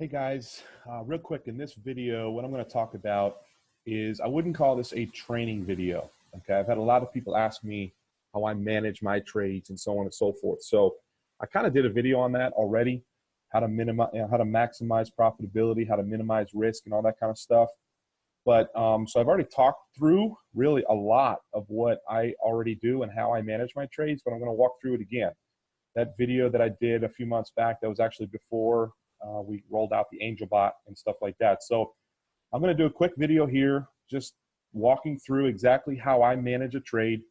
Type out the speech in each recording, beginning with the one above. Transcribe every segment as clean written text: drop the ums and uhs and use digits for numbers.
Hey guys, real quick in this video, what I'm going to talk about is I wouldn't call this a training video. Okay, I've had a lot of people ask me how I manage my trades and so on and so forth. So I kind of did a video on that already, how to minimize, how to maximize profitability, how to minimize risk, and all that kind of stuff. But so I've already talked through really a lot of what I already do and how I manage my trades, but I'm going to walk through it again. That video that I did a few months back, that was actually before we rolled out the Angel bot and stuff like that. So I'm going to do a quick video here, just walking through exactly how I manage a trade,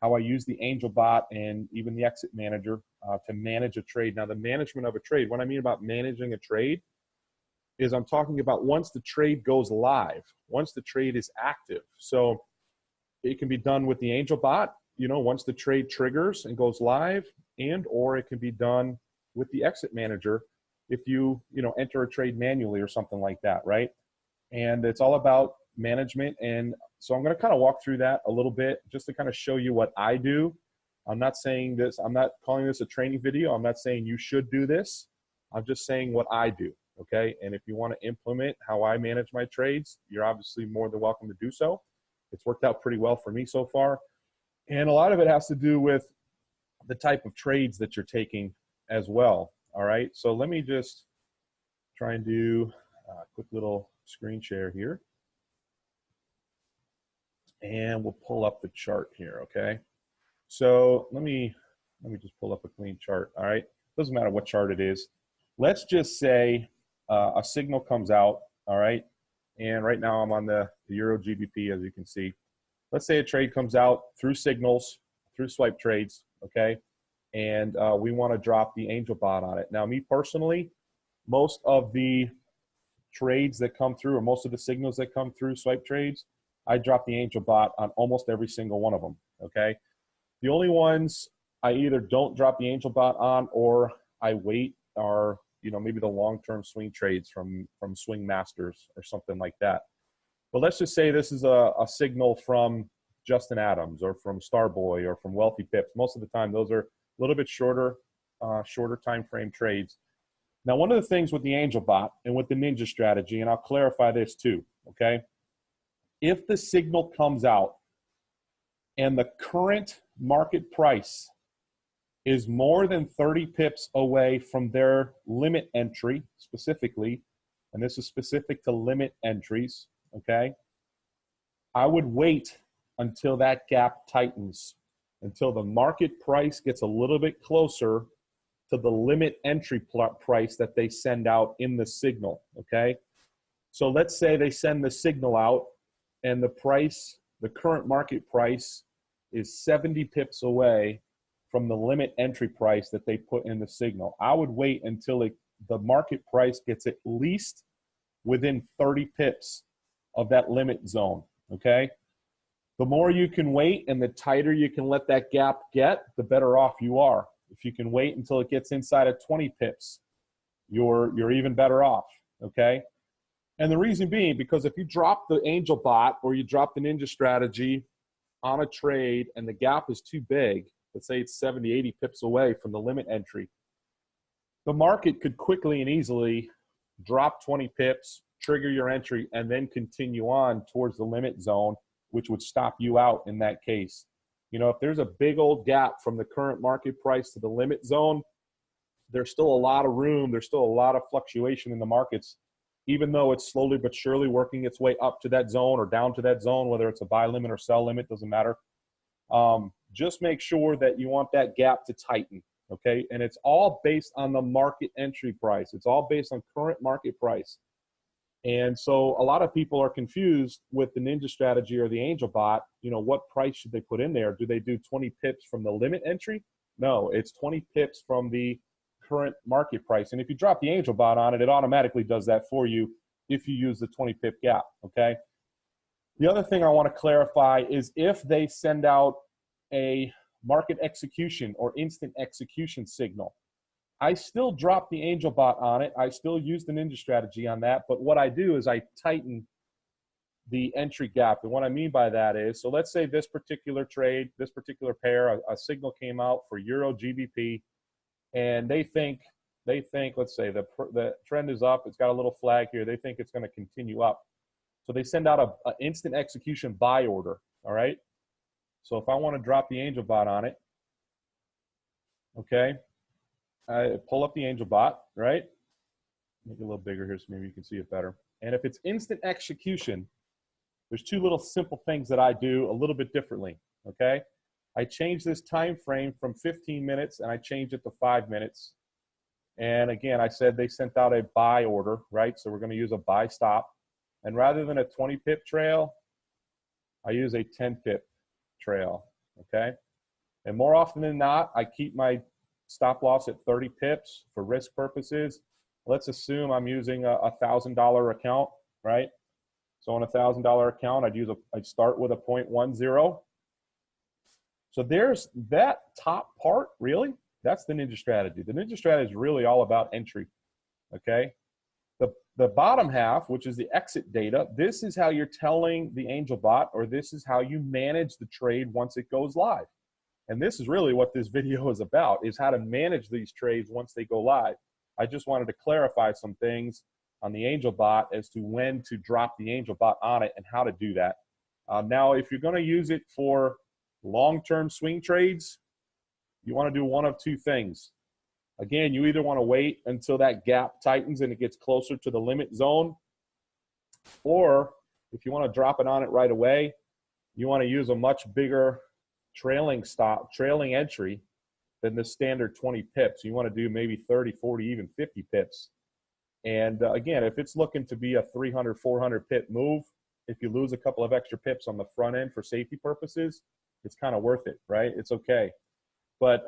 how I use the Angel bot and even the exit manager to manage a trade. Now, the management of a trade, what I mean about managing a trade is I'm talking about once the trade goes live, once the trade is active. So it can be done with the Angel bot, once the trade triggers and goes live, and or it can be done with the exit manager if you enter a trade manually or something like that, right? And it's all about management. And so I'm going to kind of walk through that a little bit just to kind of show you what I do. I'm not saying this, I'm not calling this a training video. I'm not saying you should do this. I'm just saying what I do, okay? And if you want to implement how I manage my trades, you're obviously more than welcome to do so. It's worked out pretty well for me so far. And a lot of it has to do with the type of trades that you're taking as well. All right, so let me just try and do a quick little screen share here. And we'll pull up the chart here, okay? So let me just pull up a clean chart, all right? Doesn't matter what chart it is. Let's just say a signal comes out, all right? And right now I'm on the Euro GBP, as you can see. Let's say a trade comes out through signals, through swipe trades, okay? And we want to drop the Angel bot on it. Now, me personally, most of the trades that come through, or most of the signals that come through swipe trades, I drop the Angel bot on almost every single one of them, okay? The only ones I either don't drop the Angel bot on or I wait are, maybe the long-term swing trades from Swing Masters or something like that. But let's just say this is a signal from Justin Adams or from Starboy or from Wealthy Pips. Most of the time, those are a little bit shorter time frame trades. Now, one of the things with the Angel bot and with the Ninja strategy, and I'll clarify this too, okay? If the signal comes out and the current market price is more than 30 pips away from their limit entry specifically, and this is specific to limit entries, okay? I would wait until that gap tightens, until the market price gets a little bit closer to the limit entry price that they send out in the signal, okay? So let's say they send the signal out and the price, the current market price is 70 pips away from the limit entry price that they put in the signal. I would wait until the market price gets at least within 30 pips of that limit zone, okay? The more you can wait and the tighter you can let that gap get, the better off you are. If you can wait until it gets inside of 20 pips, you're even better off, okay? And the reason being, because if you drop the Angel bot or you drop the Ninja strategy on a trade and the gap is too big, let's say it's 70, 80 pips away from the limit entry, the market could quickly and easily drop 20 pips, trigger your entry, and then continue on towards the limit zone, which would stop you out in that case. If there's a big old gap from the current market price to the limit zone, there's still a lot of room. There's still a lot of fluctuation in the markets, even though it's slowly but surely working its way up to that zone or down to that zone, whether it's a buy limit or sell limit, doesn't matter. Just make sure that you want that gap to tighten, okay? And it's all based on the market entry price. It's all based on current market price. And so a lot of people are confused with the Ninja strategy or the Angel bot. What price should they put in there? Do they do 20 pips from the limit entry? No, it's 20 pips from the current market price. And if you drop the Angel bot on it, it automatically does that for you if you use the 20 pip gap, okay? The other thing I want to clarify is if they send out a market execution or instant execution signal, I still drop the Angel bot on it. I still use the Ninja strategy on that. But what I do is I tighten the entry gap. And what I mean by that is, so let's say this particular trade, this particular pair, a signal came out for Euro GBP, and they think they think, let's say the trend is up, it's got a little flag here, they think it's going to continue up. So they send out an instant execution buy order, all right? So if I want to drop the angel bot on it, okay, I pull up the angel bot, right? Make it a little bigger here so maybe you can see it better. And if it's instant execution, there's two little simple things that I do a little bit differently, okay? I change this time frame from 15 minutes and I change it to 5 minutes. And again, I said they sent out a buy order, right? So we're going to use a buy stop. And rather than a 20 pip trail, I use a 10 pip trail, okay? And more often than not, I keep my stop loss at 30 pips for risk purposes. Let's assume I'm using a $1,000 account, right? So on a $1,000 account, I'd start with a 0.10. So there's that top part, really. That's the ninja strategy. The ninja strategy is really all about entry, okay? The bottom half, which is the exit data, this is how you're telling the angel bot, or this is how you manage the trade once it goes live. And this is really what this video is about, is how to manage these trades once they go live. I just wanted to clarify some things on the angel bot as to when to drop the angel bot on it and how to do that. Now, if you're going to use it for long-term swing trades, you want to do one of two things. Again, you either want to wait until that gap tightens and it gets closer to the limit zone, or if you want to drop it on it right away, you want to use a much bigger trailing entry than the standard 20 pips. You want to do maybe 30, 40, even 50 pips. And again, if it's looking to be a 300, 400 pip move, if you lose a couple of extra pips on the front end for safety purposes, it's kind of worth it, right? It's okay. But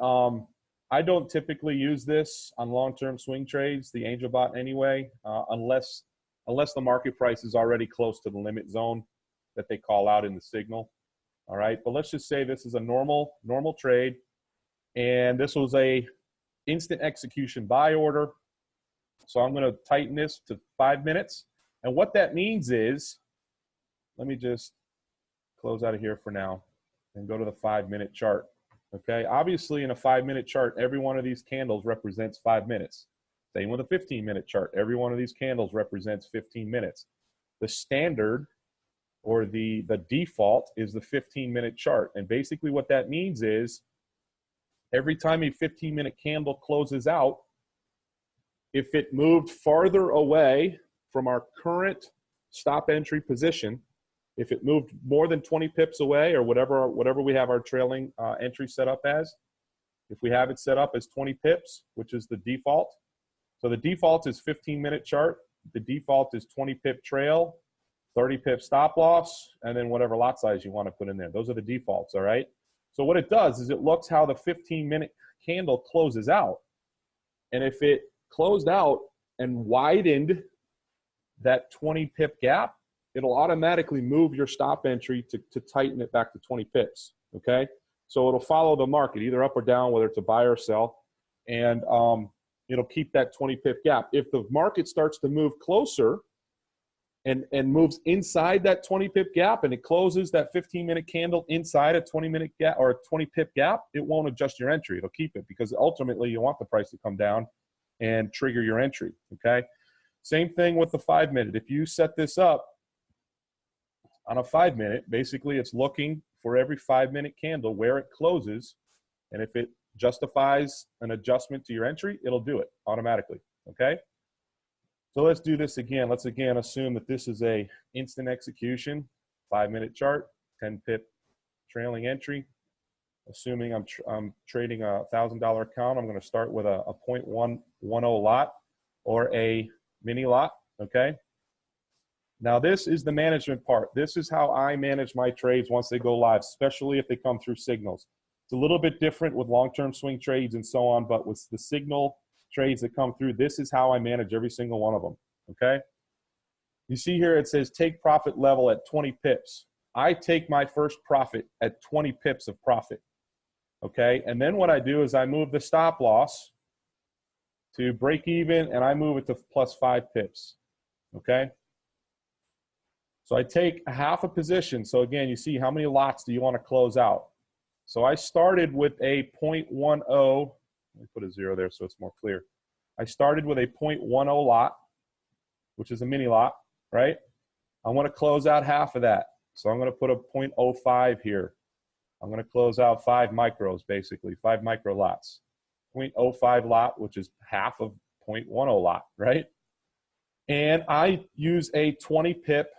I don't typically use this on long-term swing trades, the angel bot anyway, unless the market price is already close to the limit zone that they call out in the signal. All right, but let's just say this is a normal trade, and this was a instant execution buy order. So I'm going to tighten this to 5 minutes. And what that means is, let me just close out of here for now and go to the 5-minute chart. Okay, obviously in a 5-minute chart, every one of these candles represents 5 minutes. Same with a 15-minute chart. Every one of these candles represents 15 minutes. The standard, or the default, is the 15-minute chart. And basically what that means is every time a 15-minute candle closes out, if it moved farther away from our current stop entry position, if it moved more than 20 pips away, or whatever we have our trailing entry set up as, if we have it set up as 20 pips, which is the default. So the default is 15-minute chart. The default is 20 pip trail, 30 pip stop loss, and then whatever lot size you want to put in there. Those are the defaults, all right? So what it does is it looks how the 15-minute candle closes out. And if it closed out and widened that 20 pip gap, it'll automatically move your stop entry to tighten it back to 20 pips, okay? So it'll follow the market, either up or down, whether it's a buy or sell, and it'll keep that 20 pip gap. If the market starts to move closer and moves inside that 20 pip gap, and it closes that 15-minute candle inside a 20-minute gap or a 20 pip gap, it won't adjust your entry. It'll keep it, because ultimately you want the price to come down and trigger your entry, okay? Same thing with the 5-minute. If you set this up on a 5-minute, basically it's looking for every 5-minute candle where it closes, and if it justifies an adjustment to your entry, it'll do it automatically, okay? So let's do this again. Let's again assume that this is a instant execution, 5-minute chart, 10 pip trailing entry. Assuming I'm trading a $1,000 account, I'm going to start with a 0.110 lot or a mini lot, okay? Now this is the management part. This is how I manage my trades once they go live, especially if they come through signals. It's a little bit different with long-term swing trades and so on, but with the signal trades that come through, this is how I manage every single one of them, okay? You see here it says take profit level at 20 pips. I take my first profit at 20 pips of profit, okay? And then what I do is I move the stop loss to break even, and I move it to plus 5 pips, okay? So I take half a position. So again, you see how many lots do you want to close out? So I started with a 0.10. Let me put a 0 there so it's more clear. I started with a 0.10 lot, which is a mini lot, right? I want to close out half of that. So I'm going to put a 0.05 here. I'm going to close out 5 micros, basically, 5 micro lots. 0.05 lot, which is half of 0.10 lot, right? And I use a 20 pip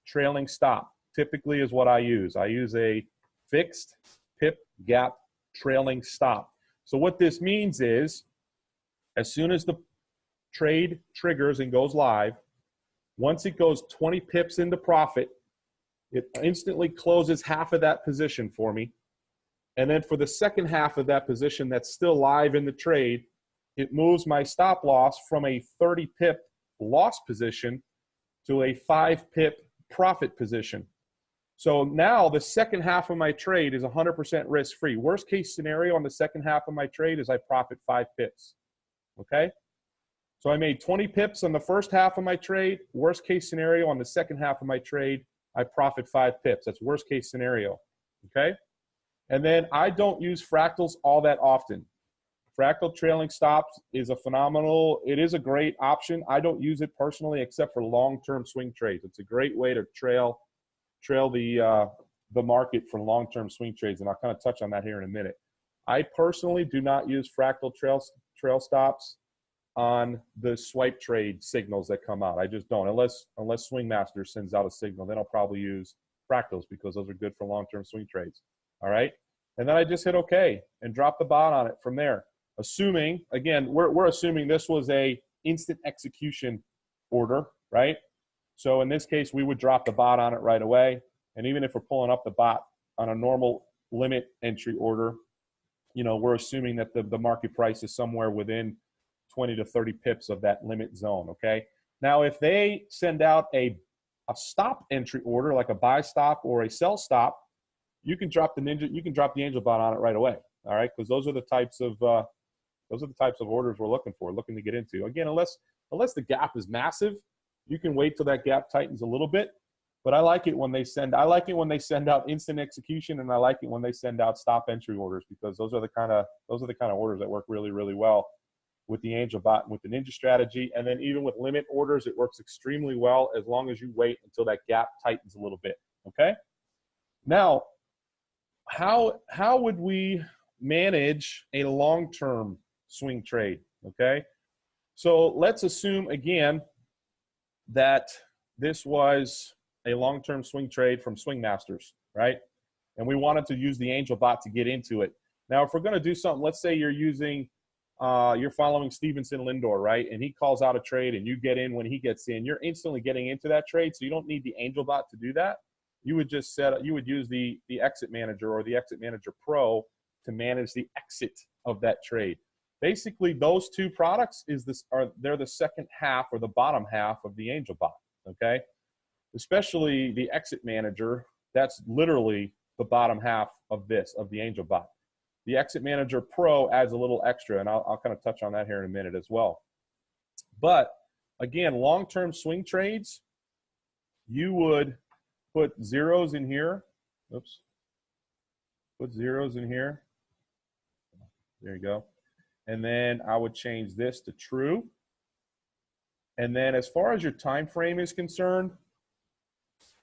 trailing stop, typically is what I use. I use a fixed pip gap trailing stop. So what this means is, as soon as the trade triggers and goes live, once it goes 20 pips into profit, it instantly closes half of that position for me. And then for the second half of that position that's still live in the trade, it moves my stop loss from a 30 pip loss position to a 5 pip profit position. So now the second half of my trade is 100% risk-free. Worst case scenario on the second half of my trade is I profit 5 pips, okay? So I made 20 pips on the first half of my trade. Worst case scenario on the second half of my trade, I profit 5 pips. That's worst case scenario, okay? And then I don't use fractals all that often. Fractal trailing stops is a phenomenal, it is a great option. I don't use it personally except for long-term swing trades. It's a great way to trail the market for long-term swing trades, and I'll kind of touch on that here in a minute. I personally do not use fractal trail stops on the swipe trade signals that come out. I just don't, unless Swing Master sends out a signal. Then I'll probably use fractals because those are good for long-term swing trades. All right, and then I just hit OK and drop the bot on it from there. Assuming, again, we're assuming this was a instant execution order, right? So in this case, we would drop the bot on it right away. And even if we're pulling up the bot on a normal limit entry order, you know, we're assuming that the market price is somewhere within 20 to 30 pips of that limit zone, okay? Now, if they send out a stop entry order, like a buy stop or a sell stop, you can drop the angel bot on it right away, all right? Because those are the types of orders we're looking to get into. Again, unless the gap is massive, you can wait till that gap tightens a little bit. But I like it when they send out instant execution, and I like it when they send out stop entry orders, because those are the kind of orders that work really, really well with the angel bot and with the ninja strategy. And then even with limit orders, it works extremely well as long as you wait until that gap tightens a little bit. Okay. Now, how would we manage a long-term swing trade? Okay. So let's assume again that this was a long-term swing trade from Swing Masters, right? And we wanted to use the angel bot to get into it. Now, if we're going to do something, let's say you're following Stevenson Lindor, right? And he calls out a trade and you get in when he gets in. You're instantly getting into that trade, so you don't need the angel bot to do that. You would just use the exit manager or the exit manager pro to manage the exit of that trade. Basically, those two products they're the second half or the bottom half of the angel bot, okay? Especially the exit manager, that's literally the bottom half of the angel bot. The exit manager pro adds a little extra, and I'll kind of touch on that here in a minute as well. But again, long-term swing trades, you would put zeros in here. Oops. Put zeros in here. There you go. And then I would change this to true. And then as far as your time frame is concerned,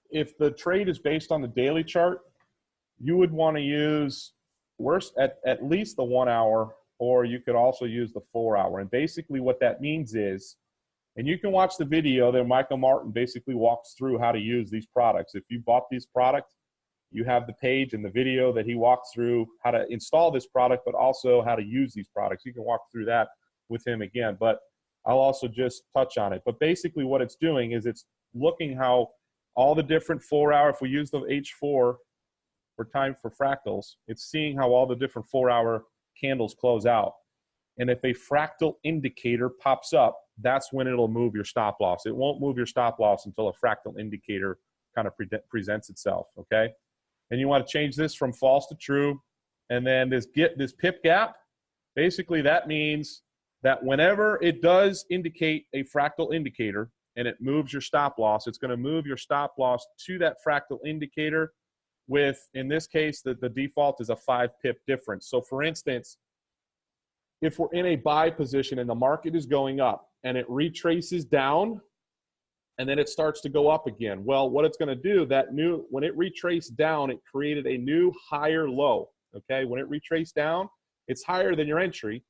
if the trade is based on the daily chart, you would want to use at least the 1 hour, or you could also use the 4 hour. And basically what that means is, and you can watch the video there, Michael Martin basically walks through how to use these products. If you bought these products, you have the page and the video that he walks through how to install this product, but also how to use these products. You can walk through that with him again, but I'll also just touch on it. But basically what it's doing is it's looking how all the different 4 hour, if we use the H4 for time for fractals, it's seeing how all the different 4 hour candles close out. And if a fractal indicator pops up, that's when it'll move your stop loss. It won't move your stop loss until a fractal indicator kind of presents itself, okay? And you want to change this from false to true. And then this pip gap, basically that means that whenever it does indicate a fractal indicator and it moves your stop loss, it's going to move your stop loss to that fractal indicator with, in this case, the default is a 5 pip difference. So for instance, if we're in a buy position and the market is going up and it retraces down and then it starts to go up again, well, what it's going to do, when it retraced down, it created a new higher low. Okay, when it retraced down, it's higher than your entry,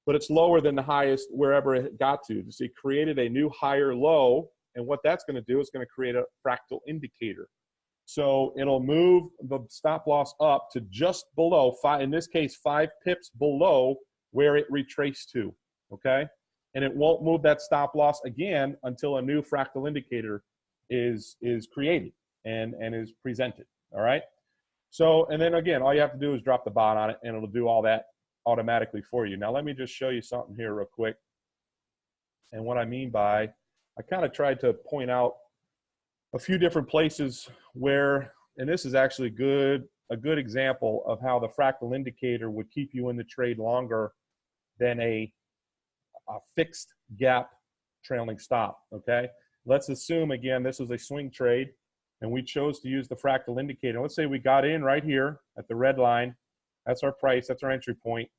but it's lower than the highest wherever it got to. So it created a new higher low, and what that's going to do is going to create a fractal indicator. So it'll move the stop loss up to just below, in this case, 5 pips below where it retraced to, okay? And it won't move that stop loss again until a new fractal indicator is created and is presented, all right? So, and then again, all you have to do is drop the bot on it, and it'll do all that automatically for you. Now, let me just show you something here real quick. And what I mean by, I kind of tried to point out a few different places where, and this is actually a good example of how the fractal indicator would keep you in the trade longer than a fixed gap trailing stop, okay? Let's assume, again, this was a swing trade, and we chose to use the fractal indicator. Let's say we got in right here at the red line. That's our price. That's our entry point.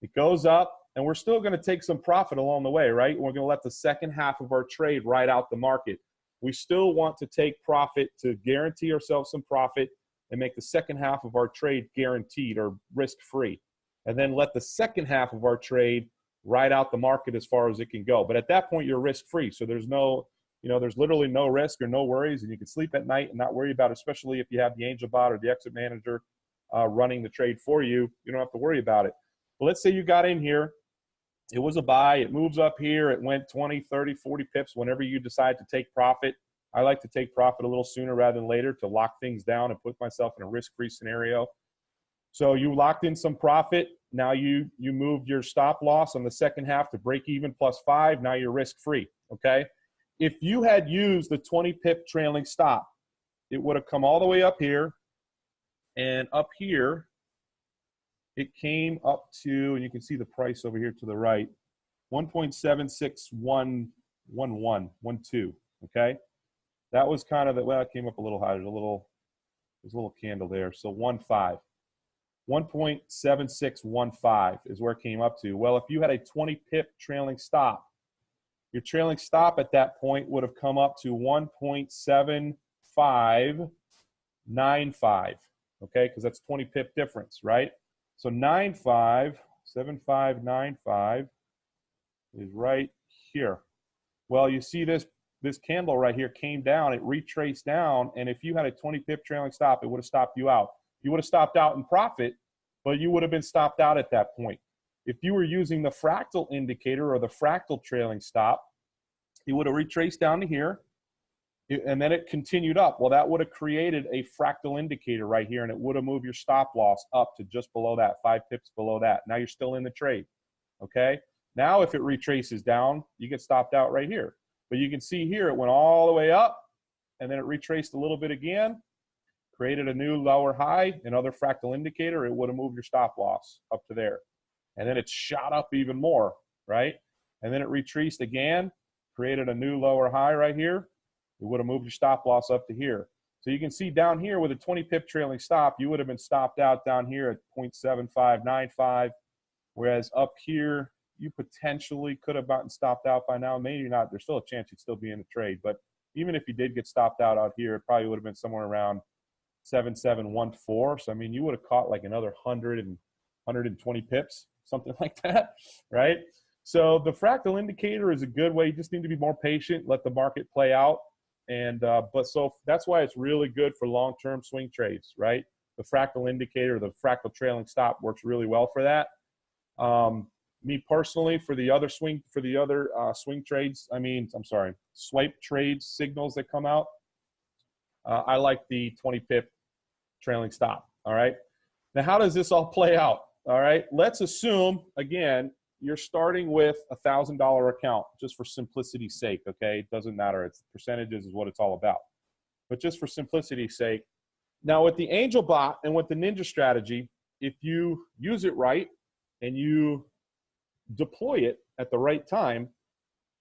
It goes up, and we're still going to take some profit along the way, right? We're going to let the second half of our trade ride out the market. We still want to take profit to guarantee ourselves some profit and make the second half of our trade guaranteed or risk-free. And then let the second half of our trade ride out the market as far as it can go. But at that point, you're risk-free. So there's no, there's literally no risk or no worries, and you can sleep at night and not worry about it, especially if you have the angel bot or the exit manager running the trade for you. You don't have to worry about it. But let's say you got in here. It was a buy. It moves up here. It went 20, 30, 40 pips whenever you decide to take profit. I like to take profit a little sooner rather than later to lock things down and put myself in a risk-free scenario. So you locked in some profit. Now you moved your stop loss on the second half to break even +5. Now you're risk-free, okay? If you had used the 20 pip trailing stop, it would have come all the way up here, and up here, it came up to, and you can see the price over here to the right, 1.76112, okay? That was kind of the, well, it came up a little higher. There's a little candle there. So 1.7615 is where it came up to. Well, if you had a 20 pip trailing stop, your trailing stop at that point would have come up to 1.7595, okay? Because that's 20 pip difference, right? So 7575 is right here. Well, you see this candle right here came down, it retraced down, and if you had a 20 pip trailing stop, it would have stopped you out. You would have stopped out in profit, but you would have been stopped out at that point. If you were using the fractal indicator or the fractal trailing stop, it would have retraced down to here, and then it continued up. Well, that would have created a fractal indicator right here, and it would have moved your stop loss up to just below that, 5 pips below that. Now you're still in the trade, okay? Now if it retraces down, you get stopped out right here. But you can see here it went all the way up, and then it retraced a little bit again, created a new lower high, another fractal indicator. It would have moved your stop loss up to there. And then it shot up even more, right? And then it retraced again, created a new lower high right here. It would have moved your stop loss up to here. So you can see down here with a 20 pip trailing stop, you would have been stopped out down here at 0.7595, whereas up here, you potentially could have gotten stopped out by now. Maybe not. There's still a chance you'd still be in the trade. But even if you did get stopped out here, it probably would have been somewhere around 7714. So, I mean, you would have caught like another 100 and 120 pips, something like that, right? So the fractal indicator is a good way. You just need to be more patient, let the market play out. And so that's why it's really good for long-term swing trades, right? The fractal indicator, the fractal trailing stop works really well for that. Me personally, for the other swing trades, swipe trades signals that come out, I like the 20 pip trailing stop. All right. Now, how does this all play out? All right. Let's assume, again, you're starting with $1,000 account just for simplicity's sake. Okay. It doesn't matter. It's percentages is what it's all about. But just for simplicity's sake. Now, with the Angel Bot and with the Ninja strategy, if you use it right and you deploy it at the right time,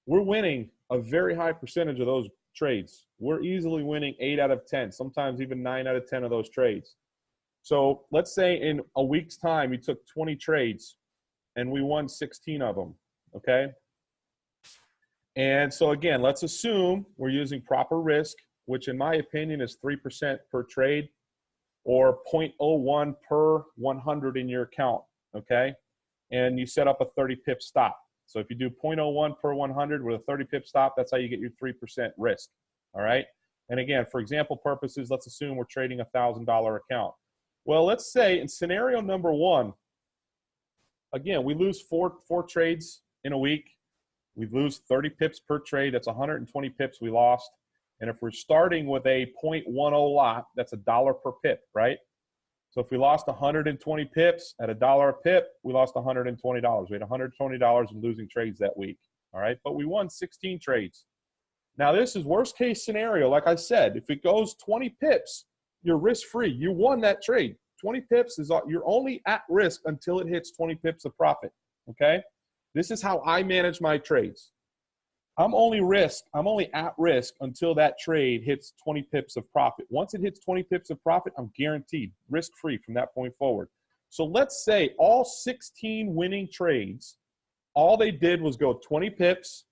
we're winning a very high percentage of those trades. We're easily winning 8 out of 10, sometimes even 9 out of 10 of those trades. So let's say in a week's time, you took 20 trades and we won 16 of them, okay? And so again, let's assume we're using proper risk, which in my opinion is 3% per trade or 0.01 per 100 in your account, okay? And you set up a 30 pip stop. So if you do 0.01 per 100 with a 30 pip stop, that's how you get your 3% risk, all right? And again, for example purposes, let's assume we're trading a $1,000 account. Well, let's say in scenario number one, again, we lose four trades in a week. We lose 30 pips per trade. That's 120 pips we lost. And if we're starting with a 0.10 lot, that's $1 per pip, right? So if we lost 120 pips at $1 a pip, we lost $120. We had $120 in losing trades that week, all right? But we won 16 trades. Now, this is worst case scenario. Like I said, if it goes 20 pips, you're risk-free. You won that trade. 20 pips is you're only at risk until it hits 20 pips of profit, okay? This is how I manage my trades. I'm only at risk until that trade hits 20 pips of profit. Once it hits 20 pips of profit, I'm guaranteed risk-free from that point forward. So let's say all 16 winning trades, all they did was go 20 pips,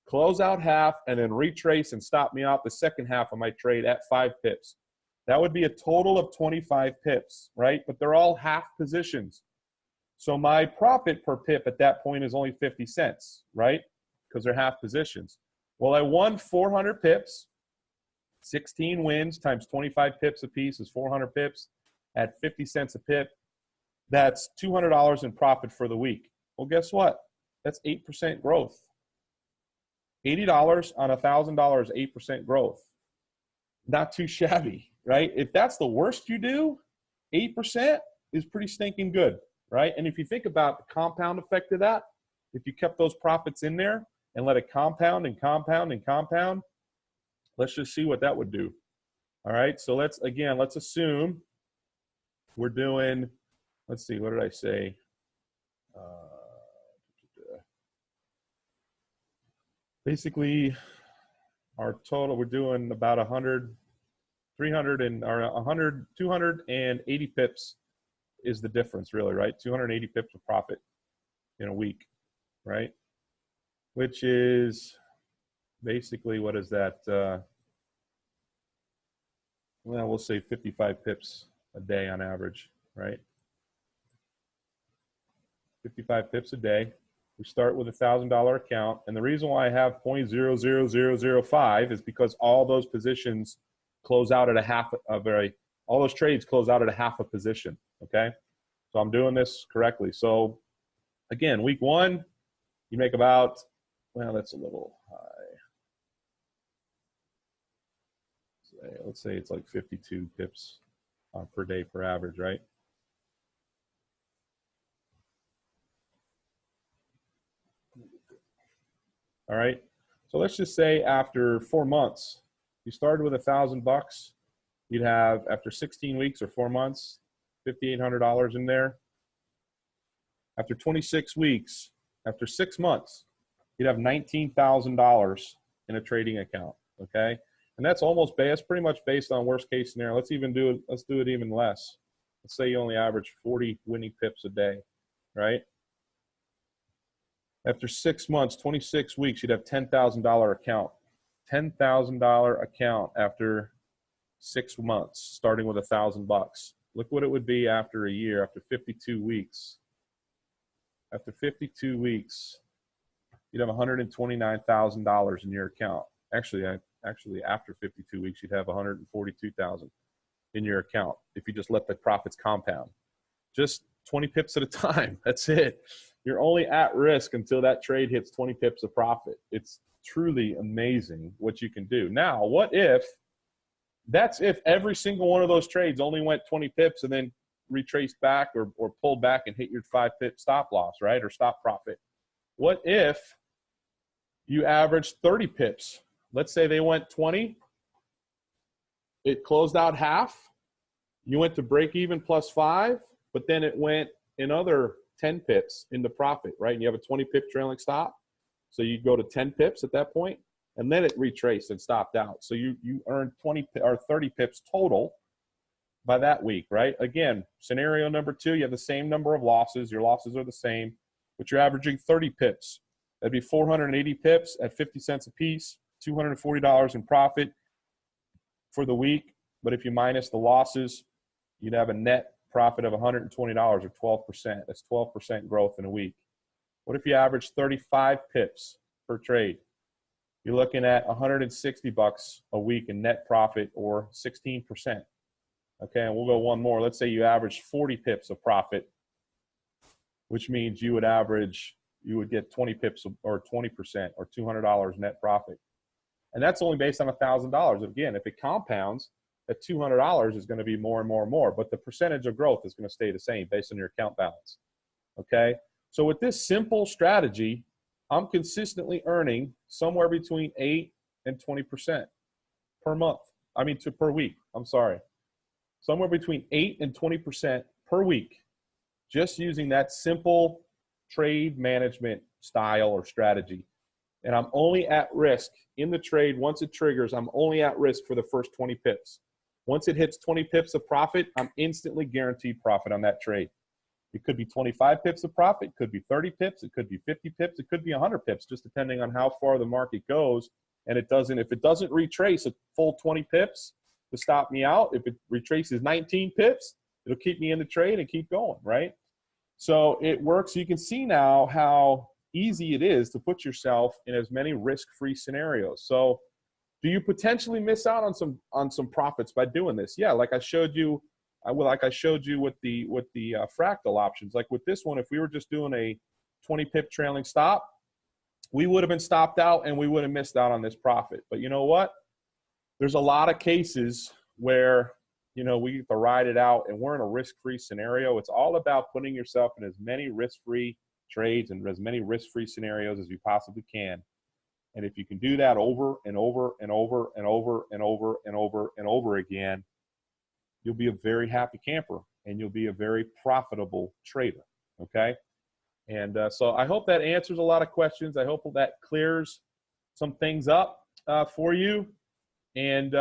close out half, and then retrace and stop me out the second half of my trade at 5 pips. That would be a total of 25 pips, right? But they're all half positions. So my profit per pip at that point is only 50 cents, right? Because they're half positions. Well, I won 400 pips. 16 wins times 25 pips a piece is 400 pips at 50 cents a pip. That's $200 in profit for the week. Well, guess what? That's 8% growth. $80 on $1,000, 8% growth. Not too shabby, right? If that's the worst you do, 8% is pretty stinking good, right? And if you think about the compound effect of that, if you kept those profits in there and let it compound and compound and compound, let's just see what that would do. All right, so let's assume we're doing, let's see, what did I say? Basically, our total, we're doing about 100, 300, and or 100, 280 pips is the difference, really, right? 280 pips of profit in a week, right? Which is basically, what is that? Well, we'll say 55 pips a day on average, right? 55 pips a day. We start with a $1,000 account, and the reason why I have 0.00005 is because all those positions close out at a half all those trades close out at a half a position, okay? So I'm doing this correctly. So again, week one, you make about, well, that's a little high. Let's say it's like 52 pips per day per average, right? All right. So let's just say after 4 months, you started with $1,000. You'd have, after 16 weeks or 4 months, $5,800 in there. After 26 weeks, after 6 months, you'd have $19,000 in a trading account. Okay. And that's pretty much based on worst case scenario. Let's do it even less. Let's say you only average 40 winning pips a day, right? After 6 months, 26 weeks, you'd have $10,000 account. $10,000 account after 6 months, starting with $1,000. Look what it would be after a year, after 52 weeks. After 52 weeks, you'd have $129,000 in your account. Actually, after 52 weeks, you'd have $142,000 in your account if you just let the profits compound. Just 20 pips at a time. That's it. You're only at risk until that trade hits 20 pips of profit. It's truly amazing what you can do. Now, that's if every single one of those trades only went 20 pips and then retraced back or pulled back and hit your 5 pip stop loss, right? Or stop profit. What if you averaged 30 pips? Let's say they went 20. It closed out half. You went to break even plus 5, but then it went another 10 pips into profit, right? And you have a 20 pip trailing stop. So you go to 10 pips at that point, and then it retraced and stopped out. So you earned 20 or 30 pips total by that week, right? Again, scenario number 2, you have the same number of losses. Your losses are the same, but you're averaging 30 pips. That'd be 480 pips at 50 cents a piece, $240 in profit for the week. But if you minus the losses, you'd have a net profit of $120 or 12%. That's 12% growth in a week. What if you average 35 pips per trade? You're looking at $160 a week in net profit, or 16%. Okay, and we'll go one more. Let's say you average 40 pips of profit, which means you would get 20 pips or 20% or $200 net profit. And that's only based on $1,000. Again, if it compounds, that $200 is going to be more and more and more, but the percentage of growth is going to stay the same based on your account balance. Okay, so with this simple strategy, I'm consistently earning somewhere between 8 and 20% per month. Per week. I'm sorry. Somewhere between 8 and 20% per week, just using that simple trade management style or strategy. And I'm only at risk in the trade. Once it triggers, I'm only at risk for the first 20 pips. Once it hits 20 pips of profit, I'm instantly guaranteed profit on that trade. It could be 25 pips of profit, it could be 30 pips, it could be 50 pips, it could be 100 pips, just depending on how far the market goes. And if it doesn't retrace a full 20 pips to stop me out, if it retraces 19 pips, it'll keep me in the trade and keep going, right? So it works. You can see now how easy it is to put yourself in as many risk-free scenarios. So do you potentially miss out on some profits by doing this? Yeah, like I showed you with the fractal options. Like with this one, if we were just doing a 20 pip trailing stop, we would have been stopped out and we would have missed out on this profit. But you know what? There's a lot of cases where, we get to ride it out and we're in a risk-free scenario. It's all about putting yourself in as many risk-free trades and as many risk-free scenarios as you possibly can. And if you can do that over and over and over and over and over and over and over again, you'll be a very happy camper and you'll be a very profitable trader, okay? And so I hope that answers a lot of questions. I hope that clears some things up for you. And,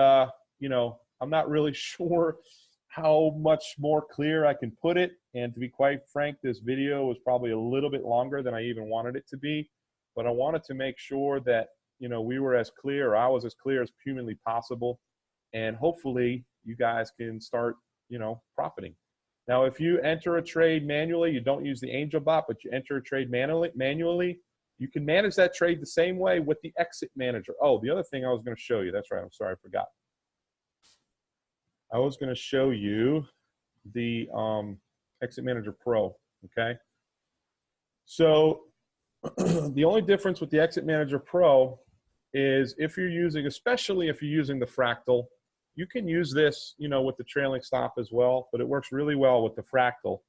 I'm not really sure how much more clear I can put it. And to be quite frank, this video was probably a little bit longer than I even wanted it to be. But I wanted to make sure that, we were as clear, or I was as clear as humanly possible. And hopefully you guys can start, profiting. Now, if you enter a trade manually, you don't use the Angel Bot, but you enter a trade manually, you can manage that trade the same way with the Exit Manager. Oh, the other thing I was going to show you, that's right, I'm sorry, I forgot. I was going to show you the Exit Manager Pro, okay? So the only difference with the Exit Manager Pro is if you're using, especially if you're using the fractal, you can use this, with the trailing stop as well, but it works really well with the fractal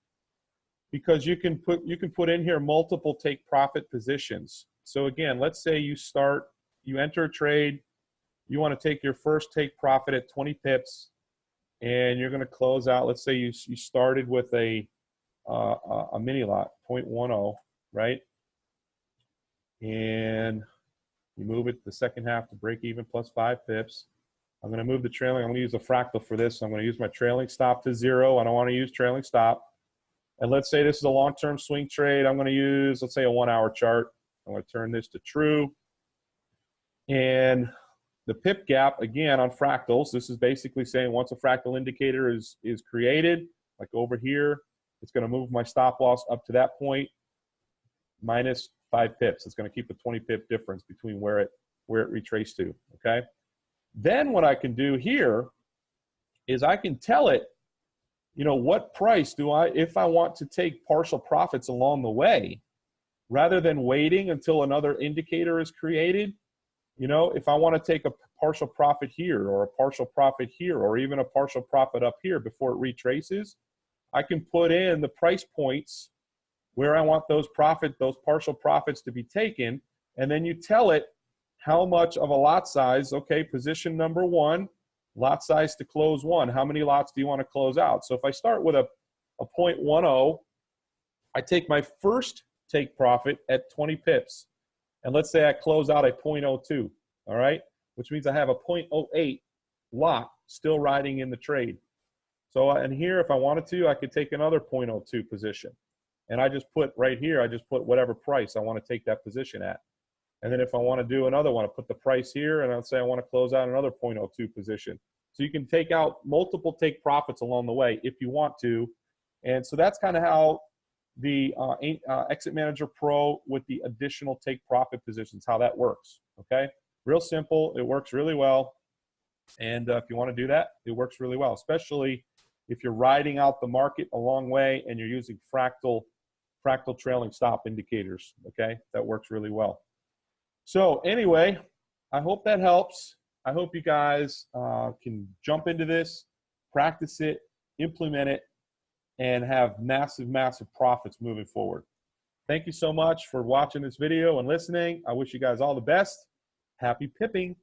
because you can put in here multiple take profit positions. So again, let's say you enter a trade, you want to take your first take profit at 20 pips, and you're going to close out. Let's say you started with a mini lot, 0.10, right? And you move it the second half to break even plus 5 pips. I'm going to move the trailing. I'm going to use a fractal for this. So I'm going to use my trailing stop to 0. I don't want to use trailing stop. And let's say this is a long-term swing trade. I'm going to use, let's say, a 1-hour chart. I'm going to turn this to true. And the pip gap, again, on fractals, this is basically saying once a fractal indicator is created, like over here, it's going to move my stop loss up to that point minus 5 pips. It's going to keep a 20 pip difference between where it retraced to, okay? Then what I can do here is I can tell it, what price if I want to take partial profits along the way, rather than waiting until another indicator is created. If I want to take a partial profit here or a partial profit here or even a partial profit up here before it retraces, I can put in the price points where I want those partial profits to be taken. And then you tell it how much of a lot size, okay, position number 1, lot size to close 1. How many lots do you want to close out? So if I start with a 0.10, I take my first take profit at 20 pips. And let's say I close out at 0.02, all right? Which means I have a 0.08 lot still riding in the trade. So and here, if I wanted to, I could take another 0.02 position. And I just put right here, I just put whatever price I want to take that position at. And then if I want to do another one, I put the price here, and I'll say I want to close out another 0.02 position. So you can take out multiple take profits along the way if you want to. And so that's kind of how the Exit Manager Pro with the additional take profit positions, how that works, okay? Real simple. It works really well. And if you want to do that, it works really well, especially if you're riding out the market a long way and you're using fractal trailing stop indicators, okay? That works really well. So anyway, I hope that helps. I hope you guys can jump into this, practice it, implement it, and have massive, massive profits moving forward. Thank you so much for watching this video and listening. I wish you guys all the best. Happy pipping.